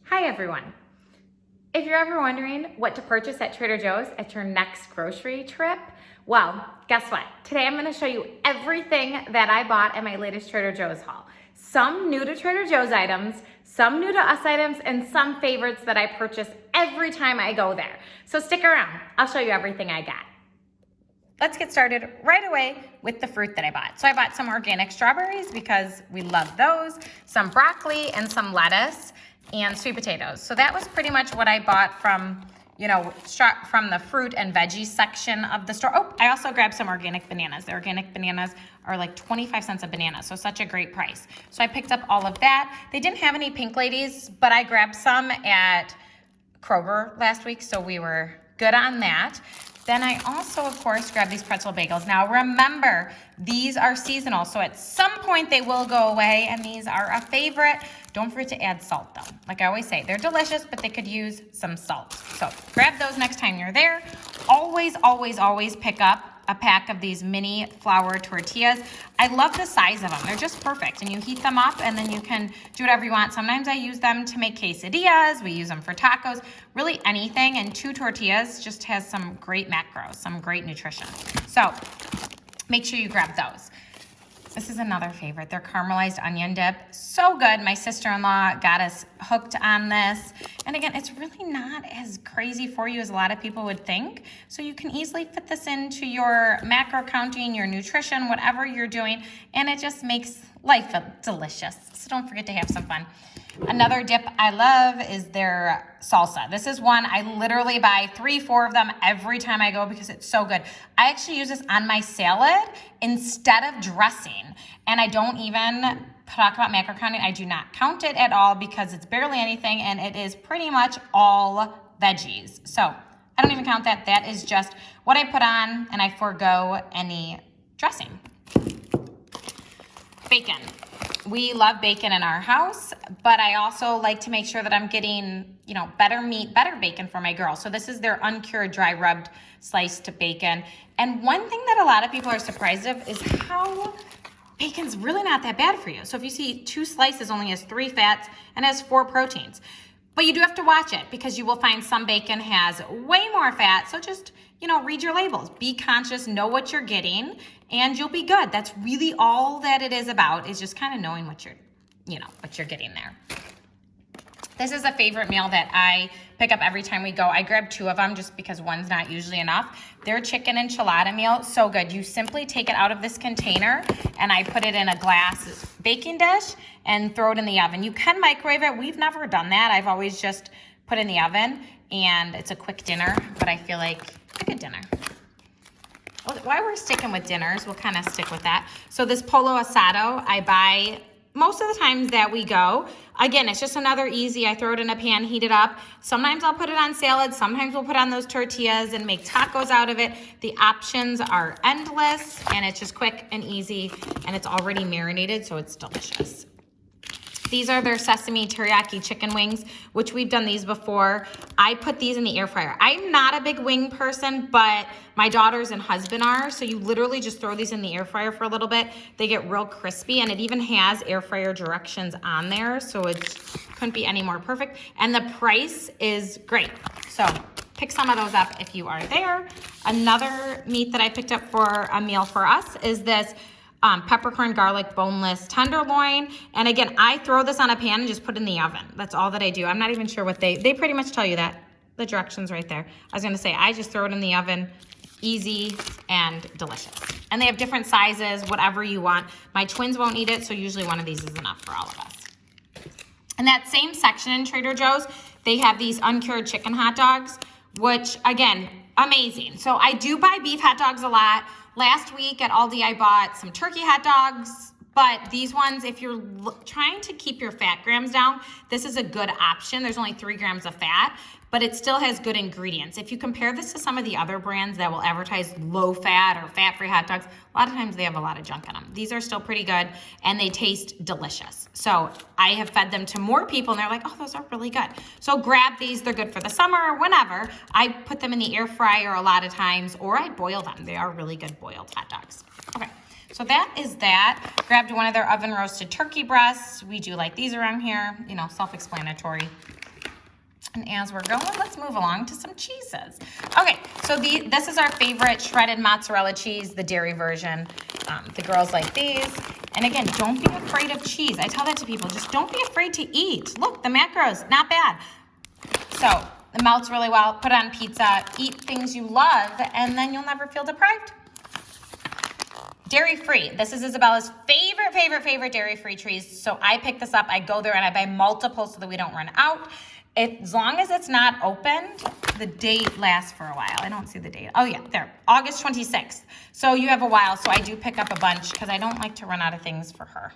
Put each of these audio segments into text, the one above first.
Hi everyone. If you're ever wondering what to purchase at Trader Joe's at your next grocery trip, well, guess what? Today I'm going to show you everything that I bought at my latest Trader Joe's haul. Some new to Trader Joe's items, some new to us items, and some favorites that I purchase every time I go there. So stick around. I'll show you everything I got. Let's get started right away with the fruit that I bought. So I bought some organic strawberries because we love those, some broccoli and some lettuce, and sweet potatoes. So that was pretty much what I bought from, from the fruit and veggies section of the store. Oh, I also grabbed some organic bananas. The organic bananas are like 25 cents a banana, so such a great price. So I picked up all of that. They didn't have any pink ladies, but I grabbed some at Kroger last week, so we were good on that. Then I also, of course, grabbed these pretzel bagels. Now remember, these are seasonal, so at some point they will go away, and these are a favorite. Don't forget to add salt though. Like I always say, they're delicious, but they could use some salt. So grab those next time you're there. Always, always, always pick up a pack of these mini flour tortillas. I love the size of them. They're just perfect. And you heat them up and then you can do whatever you want. Sometimes I use them to make quesadillas. We use them for tacos, really anything. And 2 tortillas just has some great macros, some great nutrition. So make sure you grab those. This is another favorite. They're caramelized onion dip. So good. My sister-in-law got us hooked on this. And again, it's really not as crazy for you as a lot of people would think. So you can easily fit this into your macro counting, your nutrition, whatever you're doing. And it just makes life delicious. So don't forget to have some fun. Another dip I love is their salsa. This is one I literally buy 3-4 of them every time I go because it's so good. I actually use this on my salad instead of dressing. And I don't even talk about macro counting. I do not count it at all because it's barely anything and it is pretty much all veggies. So I don't even count that. That is just what I put on and I forego any dressing. Bacon. We love bacon in our house, but I also like to make sure that I'm getting, better meat, better bacon for my girls. So this is their uncured, dry rubbed sliced bacon. And one thing that a lot of people are surprised of is how bacon's really not that bad for you. So if you see 2 slices only has 3 fats and has 4 proteins. But you do have to watch it because you will find some bacon has way more fat. So just, read your labels. Be conscious, know what you're getting, and you'll be good. That's really all that it is about, is just kind of knowing what you're getting there. This is a favorite meal that I pick up every time we go. I grab 2 of them just because one's not usually enough. Their chicken enchilada meal, so good. You simply take it out of this container and I put it in a glass baking dish and throw it in the oven. You can microwave it. We've never done that. I've always just put it in the oven and it's a quick dinner, but I feel like a good dinner. While we're sticking with dinners, we'll kind of stick with that. So this polo asado, I buy most of the times that we go. Again, it's just another easy, I throw it in a pan, heat it up. Sometimes I'll put it on salad. Sometimes we'll put on those tortillas and make tacos out of it. The options are endless and it's just quick and easy and it's already marinated, so it's delicious. These are their sesame teriyaki chicken wings, which we've done these before. I put these in the air fryer. I'm not a big wing person, but my daughters and husband are. So you literally just throw these in the air fryer for a little bit. They get real crispy and it even has air fryer directions on there. So it couldn't be any more perfect. And the price is great. So pick some of those up if you are there. Another meat that I picked up for a meal for us is this peppercorn garlic boneless tenderloin. And again, I throw this on a pan and just put it in the oven. That's all that I do. I'm not even sure what they pretty much tell you that. The directions right there. I was gonna say, I just throw it in the oven, easy and delicious. And they have different sizes, whatever you want. My twins won't eat it, so usually one of these is enough for all of us. In that same section in Trader Joe's, they have these uncured chicken hot dogs, which again, amazing. So I do buy beef hot dogs a lot. Last week at Aldi, I bought some turkey hot dogs, but these ones, if you're trying to keep your fat grams down, this is a good option. There's only 3 grams of fat, but it still has good ingredients. If you compare this to some of the other brands that will advertise low fat or fat-free hot dogs, a lot of times they have a lot of junk in them. These are still pretty good and they taste delicious. So I have fed them to more people and they're like, oh, those are really good. So grab these, they're good for the summer or whenever. I put them in the air fryer a lot of times, or I boil them. They are really good boiled hot dogs. Okay. So that is that. Grabbed one of their oven roasted turkey breasts. We do like these around here, self-explanatory. And as we're going, let's move along to some cheeses. Okay, so this is our favorite shredded mozzarella cheese, the dairy version. The girls like these. And again, don't be afraid of cheese. I tell that to people, just don't be afraid to eat. Look, the macros, not bad. So it melts really well, put it on pizza, eat things you love, and then you'll never feel deprived. Dairy-free. This is Isabella's favorite dairy-free cheese. So I pick this up, I go there, and I buy multiple so that we don't run out. As long as it's not opened, the date lasts for a while. I don't see the date. Oh yeah, there, August 26th. So you have a while, so I do pick up a bunch because I don't like to run out of things for her.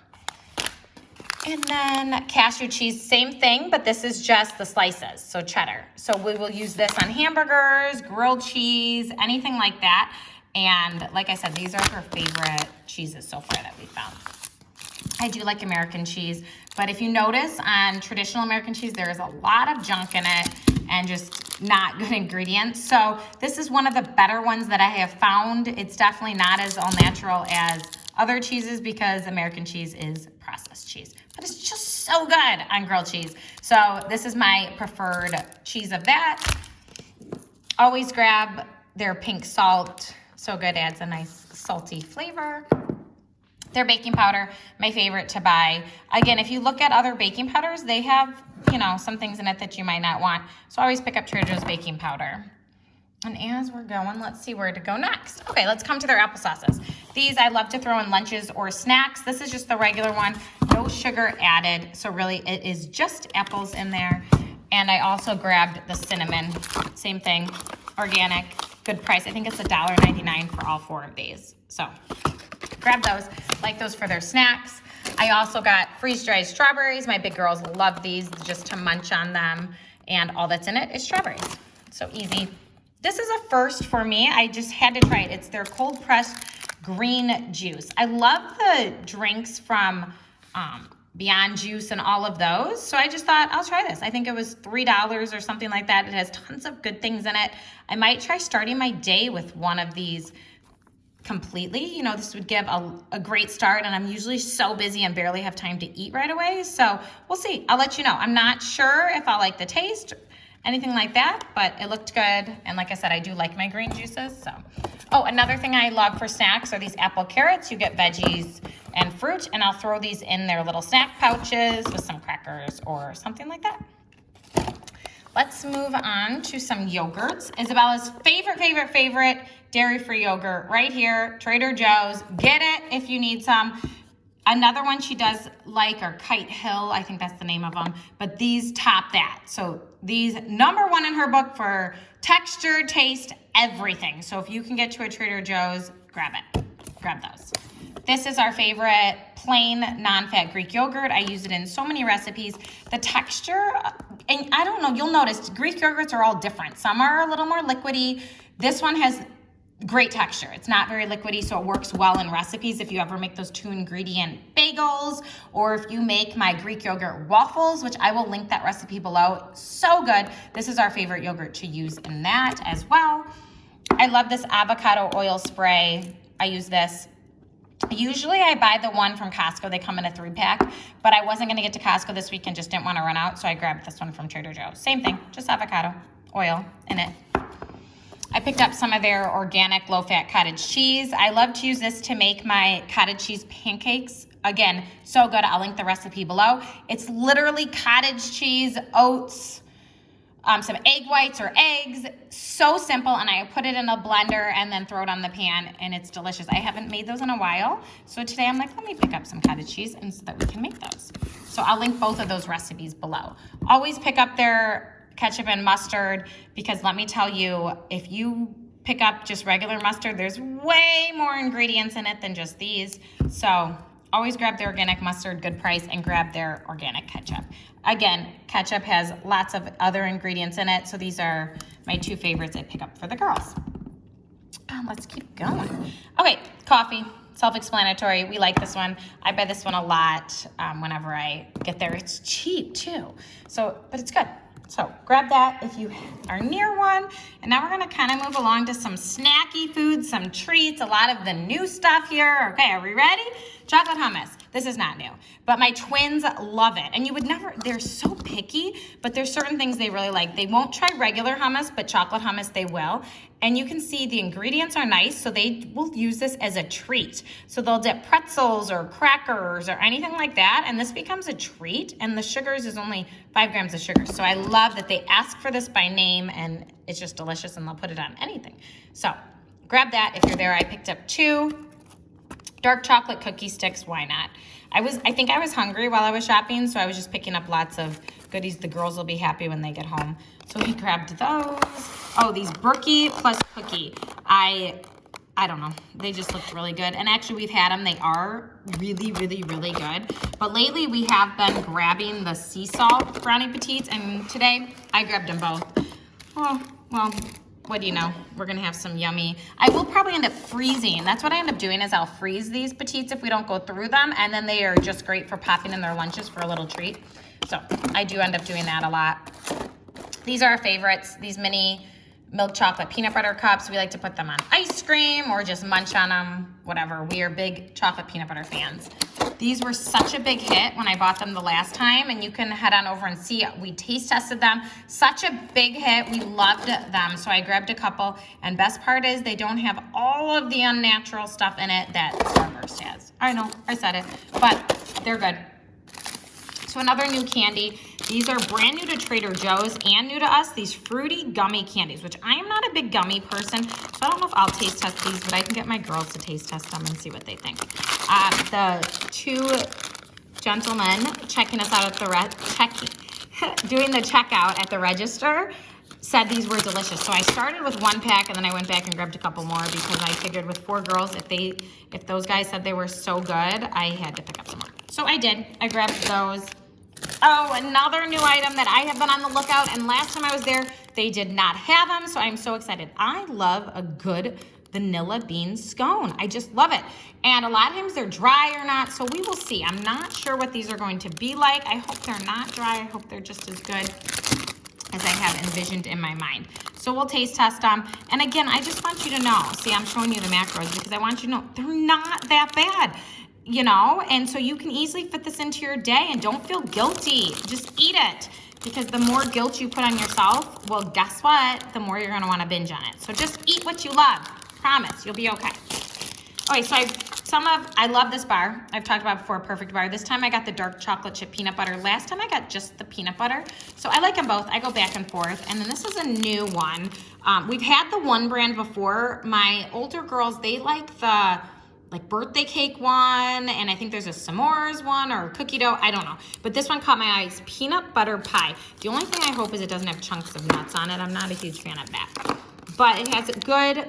And then cashew cheese, same thing, but this is just the slices, so cheddar. So we will use this on hamburgers, grilled cheese, anything like that. And like I said, these are her favorite cheeses so far that we found. I do like American cheese, but if you notice on traditional American cheese, there is a lot of junk in it and just not good ingredients. So this is one of the better ones that I have found. It's definitely not as all natural as other cheeses because American cheese is processed cheese, but it's just so good on grilled cheese. So this is my preferred cheese of that. Always grab their pink salt. So good, adds a nice salty flavor. Their baking powder, my favorite to buy. Again, if you look at other baking powders, they have, some things in it that you might not want. So always pick up Trader Joe's baking powder. And as we're going, let's see where to go next. Okay, let's come to their applesauces. These I love to throw in lunches or snacks. This is just the regular one, no sugar added. So really it is just apples in there. And I also grabbed the cinnamon, same thing, organic, good price. I think it's $1.99 for all 4 of these. So grab those, like those for their snacks. I also got freeze-dried strawberries. My big girls love these just to munch on them. And all that's in it is strawberries. So easy. This is a first for me. I just had to try it. It's their cold pressed green juice. I love the drinks from Beyond Juice and all of those. So I just thought I'll try this. I think it was $3 or something like that. It has tons of good things in it. I might try starting my day with one of these completely. This would give a great start, and I'm usually so busy and barely have time to eat right away. So we'll see. I'll let you know. I'm not sure if I'll like the taste, anything like that, but it looked good. And like I said, I do like my green juices. So, another thing I love for snacks are these apple carrots. You get veggies and fruit, and I'll throw these in their little snack pouches with some crackers or something like that. Let's move on to some yogurts. Isabella's favorite dairy-free yogurt right here, Trader Joe's. Get it if you need some. Another one she does like are Kite Hill. I think that's the name of them. But these top that. So these #1 in her book for texture, taste, everything. So if you can get to a Trader Joe's, grab it. Grab those. This is our favorite plain non-fat Greek yogurt. I use it in so many recipes. The texture, and I don't know, you'll notice Greek yogurts are all different. Some are a little more liquidy. This one has great texture. It's not very liquidy, so it works well in recipes if you ever make those 2-ingredient bagels, or if you make my Greek yogurt waffles, which I will link that recipe below. So good. This is our favorite yogurt to use in that as well. I love this avocado oil spray. I use this. Usually I buy the one from Costco. They come in a 3-pack, but I wasn't going to get to Costco this week and just didn't want to run out, so I grabbed this one from Trader Joe's. Same thing, just avocado oil in it. I picked up some of their organic low-fat cottage cheese. I love to use this to make my cottage cheese pancakes. Again, so good. I'll link the recipe below. It's literally cottage cheese, oats, some egg whites or eggs. So simple, and I put it in a blender and then throw it on the pan, and it's delicious. I haven't made those in a while, so today I'm like, let me pick up some cottage cheese and so that we can make those. So I'll link both of those recipes below. Always pick up their ketchup and mustard, because let me tell you, if you pick up just regular mustard, there's way more ingredients in it than just these. So always grab their organic mustard, good price, and grab their organic ketchup. Again, ketchup has lots of other ingredients in it, so these are my 2 favorites I pick up for the girls. Let's keep going. Okay, coffee. Self-explanatory. We like this one. I buy this one a lot whenever I get there. It's cheap too, but it's good. So grab that if you are near one. And now we're gonna kind of move along to some snacky foods, some treats, a lot of the new stuff here. Okay, are we ready? Chocolate hummus. This is not new, but my twins love it. And you would never, they're so picky, but there's certain things they really like. They won't try regular hummus, but chocolate hummus they will. And you can see the ingredients are nice, so they will use this as a treat. So they'll dip pretzels or crackers or anything like that, and this becomes a treat. And the sugars is only 5 grams of sugar. So I love that they ask for this by name, and it's just delicious, and they'll put it on anything. So grab that if you're there. I picked up 2 dark chocolate cookie sticks. Why not? I think I was hungry while I was shopping, so I was just picking up lots of goodies. The girls will be happy when they get home. So we grabbed those. Oh, these Berkey plus cookie. I don't know. They just looked really good. And actually, we've had them. They are really, really, really good. But lately, we have been grabbing the sea salt brownie petites, and today I grabbed them both. Oh, well, what do you know? We're gonna have some yummy. I will probably end up freezing. That's what I end up doing, is I'll freeze these petites if we don't go through them, and then they are just great for popping in their lunches for a little treat. So I do end up doing that a lot. These are our favorites, these mini milk chocolate peanut butter cups. We like to put them on ice cream or just munch on them, whatever. We are big chocolate peanut butter fans. These were such a big hit when I bought them the last time, and you can head on over and see. We taste tested them. Such a big hit. We loved them, so I grabbed a couple. And best part is they don't have all of the unnatural stuff in it that Starburst has. I know, I said it, but they're good. So another new candy. These are brand new to Trader Joe's and new to us, these fruity gummy candies, which I am not a big gummy person, so I don't know if I'll taste test these, but I can get my girls to taste test them and see what they think. The 2 gentlemen checking us out at the doing the checkout at the register said these were delicious. So I started with 1 pack, and then I went back and grabbed a couple more because I figured with 4 girls, if those guys said they were so good, I had to pick up some more. So I did. I grabbed those. Oh, another new item that I have been on the lookout, and last time I was there, they did not have them, so I'm so excited. I love a good vanilla bean scone. I just love it. And a lot of times they're dry or not, so we will see. I'm not sure what these are going to be like. I hope they're not dry. I hope they're just as good as I have envisioned in my mind. So we'll taste test them. And again, I just want you to know, see, I'm showing you the macros because I want you to know they're not that bad. You know, and so you can easily fit this into your day, and don't feel guilty. Just eat it, because the more guilt you put on yourself, well, guess what? The more you're going to want to binge on it. So just eat what you love. Promise, you'll be okay. Okay, so I love this bar. I've talked about before, Perfect Bar. This time I got the dark chocolate chip peanut butter. Last time I got just the peanut butter. So I like them both. I go back and forth. And then this is a new one. We've had the one brand before. My older girls, they like the birthday cake one, and I think there's a s'mores one or a cookie dough, I don't know. But this one caught my eyes, peanut butter pie. The only thing I hope is it doesn't have chunks of nuts on it. I'm not a huge fan of that. But it has good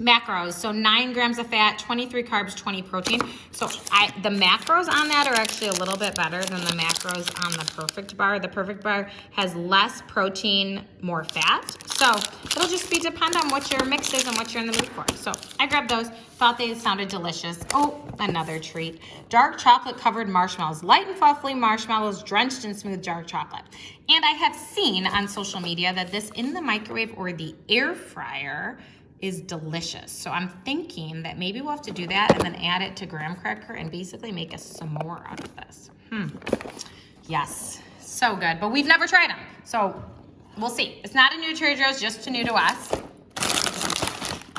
macros, so 9 grams of fat, 23 carbs, 20 protein. So the macros on that are actually a little bit better than the macros on the Perfect Bar. The Perfect Bar has less protein, more fat. So it'll just be depend on what your mix is and what you're in the mood for. So I grabbed those, thought they sounded delicious. Oh, another treat. Dark chocolate covered marshmallows, light and fluffy marshmallows drenched in smooth dark chocolate. And I have seen on social media that this in the microwave or the air fryer is delicious. So I'm thinking that maybe we'll have to do that and then add it to graham cracker and basically make a s'more out of this. Yes, so good. But we've never tried them, so we'll see. It's not a new Trader Joe's, just new to us.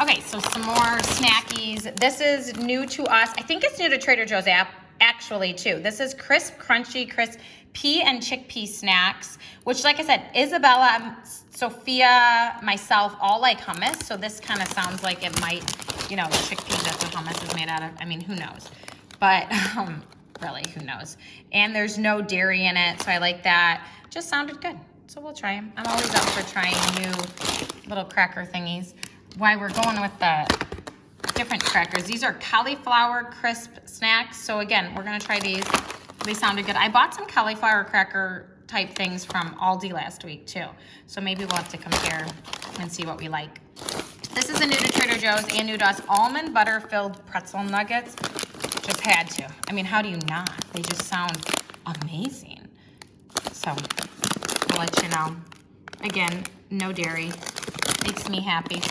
Okay, so some more snackies. This is new to us. I think it's new to Trader Joe's app actually too. This is crisp, crunchy, crisp pea and chickpea snacks, which like I said, Isabella, Sophia, myself, all like hummus. So this kind of sounds like it might, you know, chickpeas, that's what hummus is made out of. I mean, who knows? But really, who knows? And there's no dairy in it, so I like that. Just sounded good. So we'll try them. I'm always up for trying new little cracker thingies. Why we're going with the different crackers. These are cauliflower crisp snacks. So again, we're gonna try these. They sounded good. I bought some cauliflower cracker type things from Aldi last week too. So maybe we'll have to compare and see what we like. This is a new to Trader Joe's and new to us, almond butter filled pretzel nuggets. Just had to. I mean, how do you not? They just sound amazing. So I'll let you know. Again, no dairy. Makes me happy.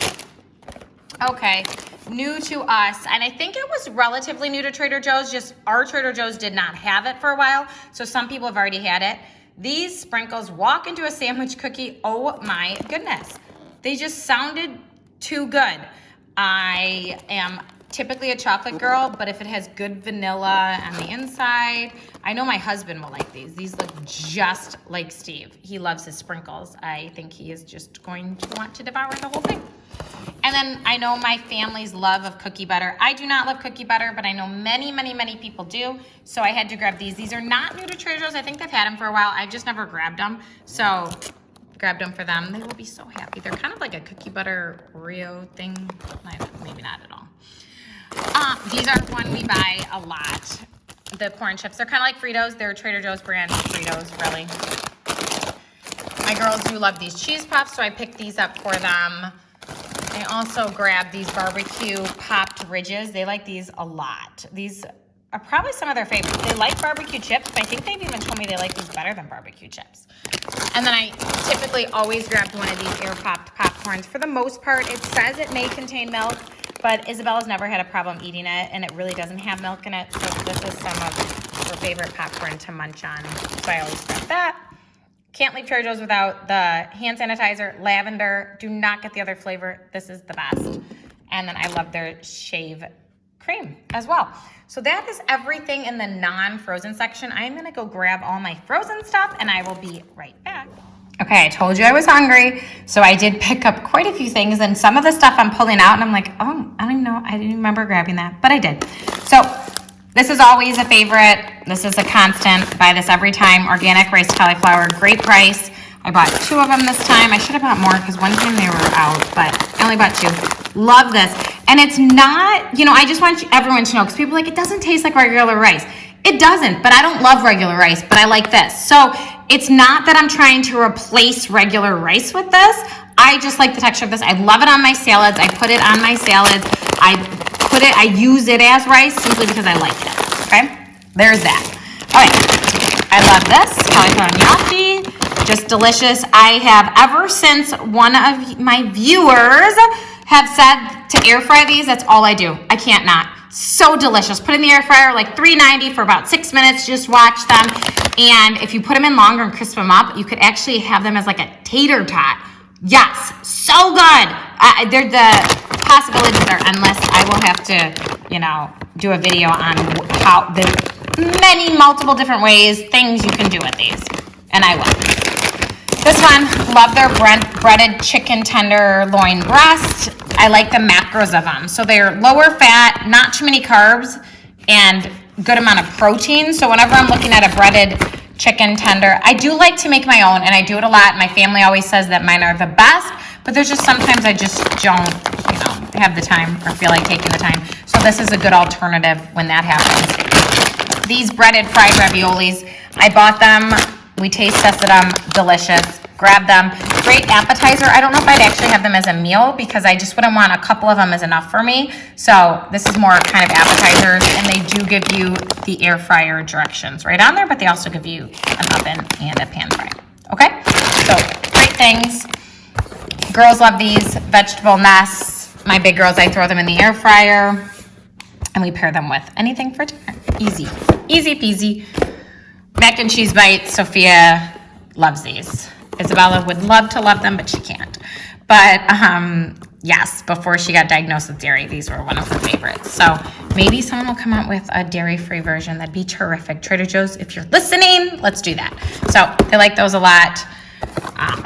Okay, new to us, and I think it was relatively new to Trader Joe's, just our Trader Joe's did not have it for a while, so some people have already had it. These sprinkles walk into a sandwich cookie. Oh my goodness. They just sounded too good. I am typically a chocolate girl, but if it has good vanilla on the inside, I know my husband will like these. These look just like Steve. He loves his sprinkles. I think he is just going to want to devour the whole thing. And then I know my family's love of cookie butter. I do not love cookie butter, but I know many, many, many people do. So I had to grab these. These are not new to Trader Joe's. I think they've had them for a while. I've just never grabbed them. So grabbed them for them. They will be so happy. They're kind of like a cookie butter Oreo thing. Maybe not at all. These are one we buy a lot. The corn chips. They're kind of like Fritos. They're Trader Joe's brand Fritos, really. My girls do love these cheese puffs, so I picked these up for them. I also grabbed these barbecue popped ridges. They like these a lot. These are probably some of their favorites. They like barbecue chips, but I think they've even told me they like these better than barbecue chips. And then I typically always grabbed one of these air popped popcorns. For the most part, it says it may contain milk, but Isabella's never had a problem eating it, and it really doesn't have milk in it. So this is some of her favorite popcorn to munch on. So I always grab that. Can't leave Trader Joe's without the hand sanitizer, lavender. Do not get the other flavor. This is the best. And then I love their shave cream as well. So that is everything in the non-frozen section. I'm gonna go grab all my frozen stuff and I will be right back. Okay, I told you I was hungry, so I did pick up quite a few things, and some of the stuff I'm pulling out and I'm like, oh, I don't even know, I didn't remember grabbing that, but I did. So this is always a favorite. This is a constant. Buy this every time. Organic rice cauliflower, great price. I bought 2 of them this time. I should have bought more because one time they were out, but I only bought 2. Love this. And it's not, you know, I just want everyone to know, because people are like, it doesn't taste like regular rice. It doesn't, but I don't love regular rice, but I like this. So it's not that I'm trying to replace regular rice with this. I just like the texture of this. I love it on my salads. I put it on my salads. I use it as rice simply because I like it, okay? There's that. All right, I love this, cauliflower gnocchi, just delicious. I have, ever since one of my viewers have said to air fry these, that's all I do. I can't not. So delicious. Put in the air fryer, like 390 for about 6 minutes, just watch them. And if you put them in longer and crisp them up, you could actually have them as like a tater tot. Yes, so good. The possibilities are endless. I will have to, you know, do a video on how the many multiple different ways, things you can do with these. And I will. This one, love their breaded chicken tenderloin breast. I like the macros of them. So they're lower fat, not too many carbs, and good amount of protein. So whenever I'm looking at a breaded chicken tender, I do like to make my own, and I do it a lot. My family always says that mine are the best, but there's just sometimes I just don't, you know, have the time or feel like taking the time. So this is a good alternative when that happens. These breaded fried raviolis, I bought them. We taste tested them, delicious. Grab them. Great appetizer. I don't know if I'd actually have them as a meal because I just wouldn't want a couple of them as enough for me. So this is more kind of appetizers, and they do give you the air fryer directions right on there, but they also give you an oven and a pan fry. Okay? So great things. Girls love these vegetable nests. My big girls, I throw them in the air fryer, and we pair them with anything for dinner. Easy. Easy peasy. Mac and cheese bites. Sophia loves these. Isabella would love to love them, but she can't. But yes, before she got diagnosed with dairy, these were one of her favorites. So maybe someone will come out with a dairy-free version. That'd be terrific. Trader Joe's, if you're listening, let's do that. So they like those a lot.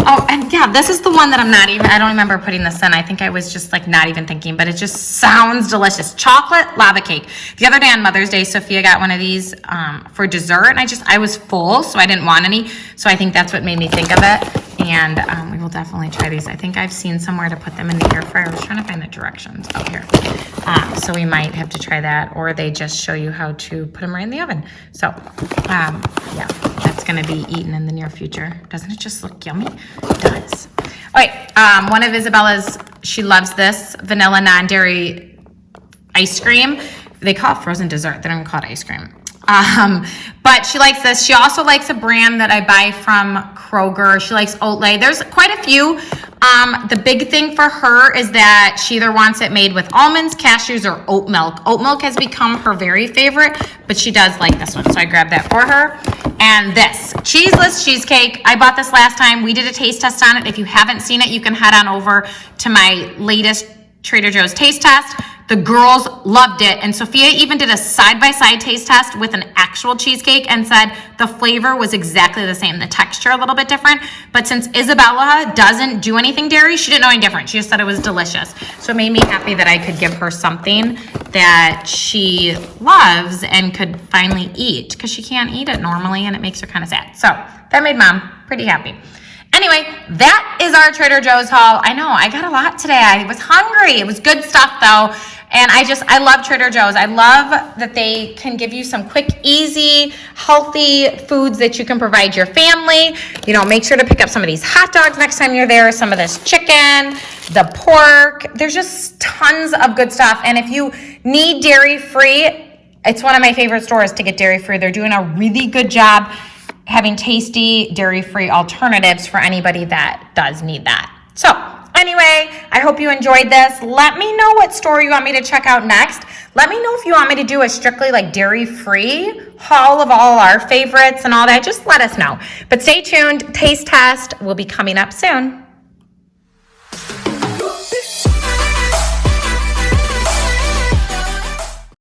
Oh, and yeah, this is the one that I don't remember putting this in. I think I was just like not even thinking, but it just sounds delicious. Chocolate lava cake. The other day on Mother's Day, Sophia got one of these for dessert, and I was full, so I didn't want any. So I think that's what made me think of it. And we will definitely try these. I think I've seen somewhere to put them in the air fryer. I was trying to find the directions out here. So we might have to try that, or they just show you how to put them right in the oven. So yeah, that's gonna be eaten in the near future. Doesn't it just look yummy? It does. All right, one of Isabella's, she loves this vanilla non-dairy ice cream. They call it frozen dessert. They don't even call it ice cream. But she likes this. She also likes a brand that I buy from Kroger. She likes Oatly. There's quite a few. The big thing for her is that she either wants it made with almonds, cashews, or oat milk. Oat milk has become her very favorite, but she does like this one, so I grabbed that for her. And this cheeseless cheesecake, I bought this last time. We did a taste test on it. If you haven't seen it, you can head on over to my latest Trader Joe's taste test. The girls loved it, and Sophia even did a side-by-side taste test with an actual cheesecake and said the flavor was exactly the same, the texture a little bit different, but since Isabella doesn't do anything dairy, she didn't know any different. She just said it was delicious. So it made me happy that I could give her something that she loves and could finally eat, because she can't eat it normally, and it makes her kind of sad. So that made Mom pretty happy. Anyway, that is our Trader Joe's haul. I know, I got a lot today. I was hungry. It was good stuff though. And I love Trader Joe's. I love that they can give you some quick, easy, healthy foods that you can provide your family. You know, make sure to pick up some of these hot dogs next time you're there, some of this chicken, the pork. There's just tons of good stuff. And if you need dairy-free, it's one of my favorite stores to get dairy-free. They're doing a really good job having tasty dairy-free alternatives for anybody that does need that. So anyway, I hope you enjoyed this. Let me know what store you want me to check out next. Let me know if you want me to do a strictly like dairy-free haul of all our favorites and all that. Just let us know. But stay tuned. Taste test will be coming up soon.